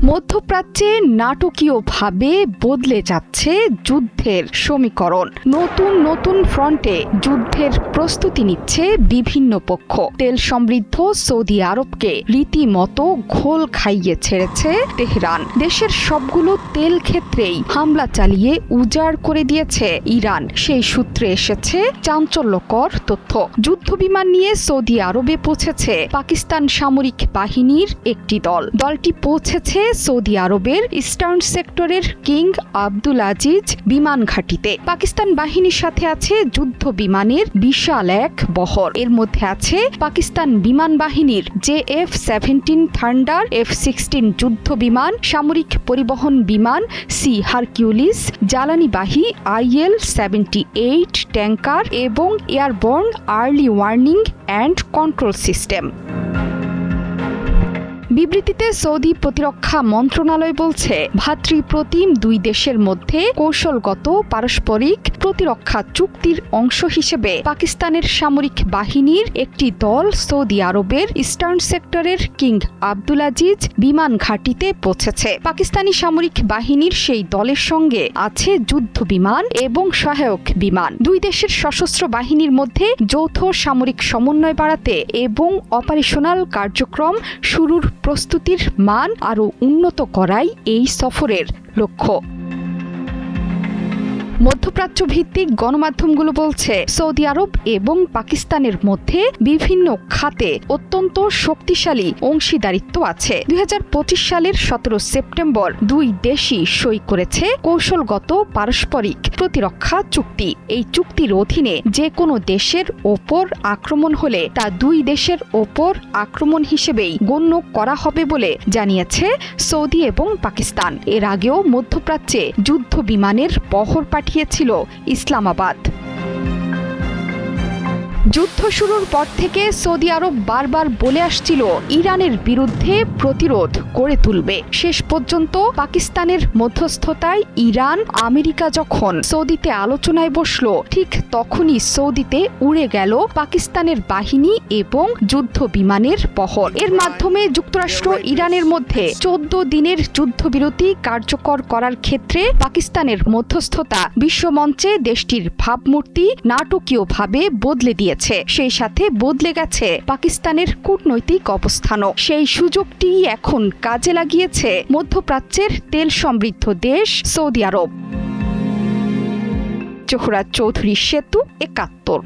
মধ্যপ্রাচ্যে নাটকীয়ভাবে বদলে যাচ্ছে যুদ্ধের সমীকরণ। নতুন নতুন ফ্রন্টে যুদ্ধের প্রস্তুতি নিচ্ছে বিভিন্ন পক্ষ। তেল সমৃদ্ধ সৌদি আরবকে রীতিমতো ঘোল খাইয়ে ছেড়েছে তেহরান। দেশের সবগুলো তেল ক্ষেত্রেই হামলা চালিয়ে উজাড় করে দিয়েছে ইরান। সেই সূত্রে এসেছে চাঞ্চল্যকর তথ্য। যুদ্ধবিমান নিয়ে সৌদি আরবে পৌঁছেছে পাকিস্তান সামরিক বাহিনীর একটি দল। দলটি পৌঁছেছে সৌদি আরবের ইস্টার্ন সেক্টরের কিং আব্দুল আজিজ বিমান ঘাঁটিতে। পাকিস্তান বাহিনীর সাথে আছে যুদ্ধ বিমানের বিশাল এক বহর। এর মধ্যে আছে পাকিস্তান বিমান বাহিনীর JF-17 থান্ডার, F-16 যুদ্ধ বিমান, সামরিক পরিবহন বিমান সি হারকিউলিস, জ্বালানিবাহী IL-78 ট্যাঙ্কার এবং airborne early warning and control system. বিবৃতিতে সৌদি প্রতিরক্ষা মন্ত্রণালয় বলছে, ভ্রাতৃপ্রতিম দুই দেশের মধ্যে কৌশলগত পারস্পরিক প্রতিরক্ষা চুক্তির অংশ হিসেবে পাকিস্তানের সামরিক বাহিনীর একটি দল সৌদি আরবের ইস্টার্ন সেক্টরের কিং আব্দুল আজিজ বিমান ঘাঁটিতে পৌঁছেছে। পাকিস্তানি সামরিক বাহিনীর সেই দলের সঙ্গে আছে যুদ্ধ বিমান এবং সহায়ক বিমান। দুই দেশের সশস্ত্র বাহিনীর মধ্যে যৌথ সামরিক সমন্বয় বাড়াতে এবং অপারেশনাল কার্যক্রম শুরুর প্রস্তুতির মান আরও উন্নত করাই এই সফরের লক্ষ্য। মধ্যপ্রাচ্য ভিত্তিক গণমাধ্যমগুলো বলছে, সৌদি আরব এবং পাকিস্তানের মধ্যে বিভিন্ন খাতে অত্যন্ত শক্তিশালী অংশীদারিত্ব আছে। 2025 সালের 17 সেপ্টেম্বর দুই দেশই সই করেছে কৌশলগত পারস্পরিক প্রতিরক্ষা চুক্তি। এই চুক্তির অধীনে যে কোনো দেশের ওপর আক্রমণ হলে তা দুই দেশের ওপর আক্রমণ হিসেবেই গণ্য করা হবে বলে জানিয়েছে সৌদি এবং পাকিস্তান। এর আগেও মধ্যপ্রাচ্যে যুদ্ধ বিমানের বহর পাঠিয়েছিল ইসলামাবাদ। যুদ্ধ শুরুর পর থেকে সৌদি আরব বারবার বলে আসছিল ইরানের বিরুদ্ধে প্রতিরোধ গড়ে তুলবে। শেষ পর্যন্ত পাকিস্তানের মধ্যস্থতায় ইরান আমেরিকা যখন সৌদিতে আলোচনায় বসল, ঠিক তখনই সৌদিতে উড়ে গেল পাকিস্তানের বাহিনী এবং যুদ্ধ বিমানের বহর। এর মাধ্যমে যুক্তরাষ্ট্র ইরানের মধ্যে 14 দিনের যুদ্ধবিরতি কার্যকর করার ক্ষেত্রে পাকিস্তানের মধ্যস্থতা বিশ্বমঞ্চে দেশটির ভাবমূর্তি নাটকীয়ভাবে বদলে দিয়েছে। সেই সাথে বদলে গেছে পাকিস্তানের কূটনৈতিক অবস্থানও। সেই সুযোগটি এখন কাজে লাগিয়েছে মধ্যপ্রাচ্যের তেল সমৃদ্ধ দেশ সৌদি আরব। জোহরা চৌধুরী, সেতু 71।